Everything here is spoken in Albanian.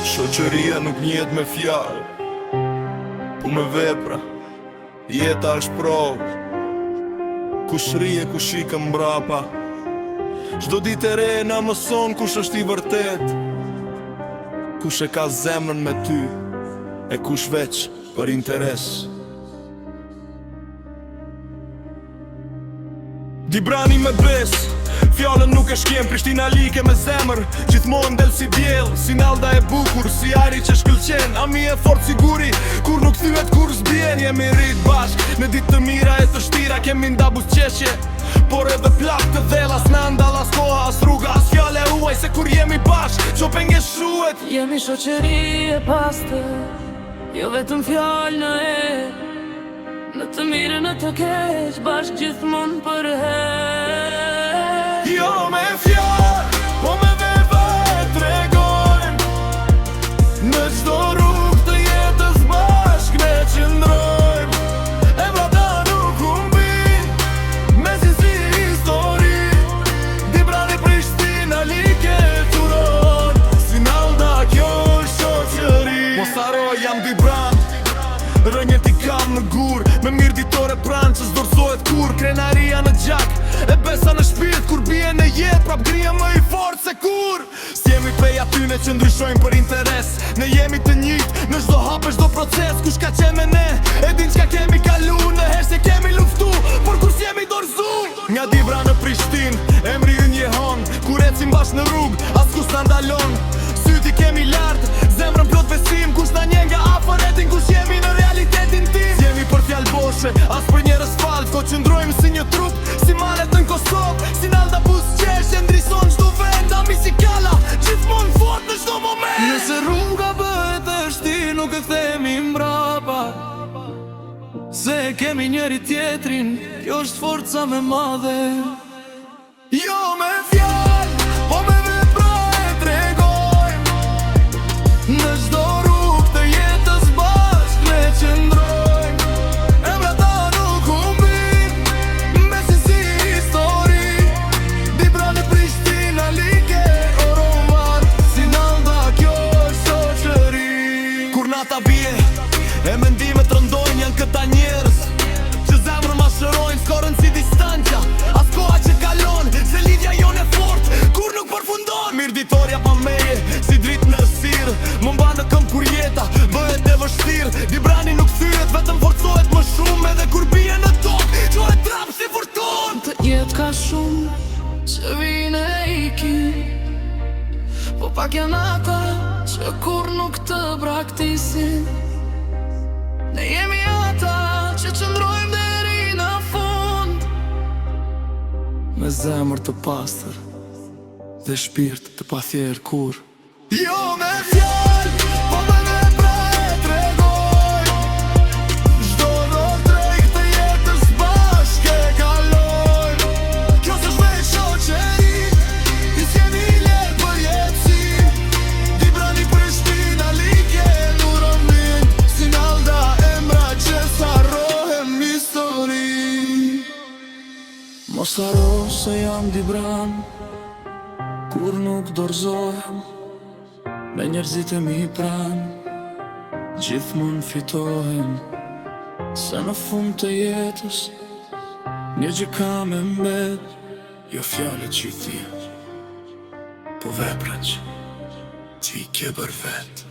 Shoqëria nuk njihet me fjalë, po me vepra. Jeta është provë, kush rije, kush ikë mbrapa. Çdo ditë e re na mëson kush është i vërtet, kush e ka zemrën me ty, e kush veç për interes. Dibrani me bes, fjallën nuk e shkem, Prishtina like me zemër, gjithmonë del si bjell, si nalda e bukur, si ajri që shkëlqen. A mi e fort siguri, kur nuk thyet kur zbjen. Jemi rrit bashk, në ditë të mira e të shtira, kemi nda buzqeshje, por edhe plak të dhella. S'na ndall as koha, as rruga, as fjale uaj, se kur jemi bashk, qo penge shuhet. Jemi shoqëri e pastër, jo vetëm fjallë në erë, në të mirë në të keq, bashk gjithmonë për herë. Jo me fjallë, po me vepra e tregojmë, në çdo rrugë të jetës bashk ne qëndrojmë. Emrata nuk humbin, me si histori, Dibrani Prishtina like turon, si nalda kjo është shoqëri. Mos haro jam Dibran, rënjët i kam në gur, me mirë ditore pranë që s'dorzohet kur. Krenaria në gjak, e besa në shpirt, kur bie në jetë prap grije më i fort se kur. S'jemi prej atyne që ndryshojmë për interes, ne jemi të njëjtë në çdo hap e çdo proces. Kush ka qenë me ne, e din çka kemi kalu, në herë se kemi luftu, por kur s'jemi dorzu. Nga Dibra në Prishtinë, emri ynë jehon, kur ecim bashkë në rrugë, askush na ndalon. Syti kemi lartë, zemrën plot besim, kush na njen nga afër e din kush jemi në realitetin tim. S'jemi për fjalë boshe, as për njerëz falë, ko qëndrojmë si një trup, si malet në Kosovë, si nalda buzqeshje, ndrison çdo vend, ami si kalla, gjithmonë fort në çdo moment. Nëse rruga bëhet e vështirë, nuk e kthehemi mbrapa, se kemi njëri tjetrin, kjo është forca me madhe. Jo me fjalë, po me vepra e tregojmë, Në çdo rrugë të jetës bashk ne qëndrojmë. emrata nuk humbin, me si histori, Dibrani Prishtina like Roman, si nalda kjo është shoqëri. Kur nata vje, e mendimet rëndojnë, janë këta njerëz që zemrën ma shërojnë, s'korën si distancja, as koha që kalon, se lidhja jon e fort, kur nuk përfundon. Mirë ditorja pa meje, si dritë në sirë, më mba në këm kur jeta bëhet e vështirë. Dibrani nuk thyet, vetëm forcohet më shumë, edhe kur bie në tokë, qohet trap si furton. Të jetë ka shumë që vine e ikin, po pak janë ata që kur nuk të braktisin. Ne jemi ata që qëndrojmë deri në fund, me zemër të pastër dhe shpirt të pathjerë kur. Jo me fjalë, po me vepra e tregojmë, çdo rrugë drejt të jetës bashkë e kalojmë. Kjo s'është veç shoqëri, i s'jemi lehtë për jetësim, Dibrani Prishtina like nuron min, si nalda emra që s'harrohem histori. Mos haro se jam Dibran, kur nuk dorzohem, me njerëzit e mi pran, gjithmonë fitohem. Se në fund të jetës, një gjë ka me mbet, Jo fjalët që i thia, po veprat që i ke bër vet.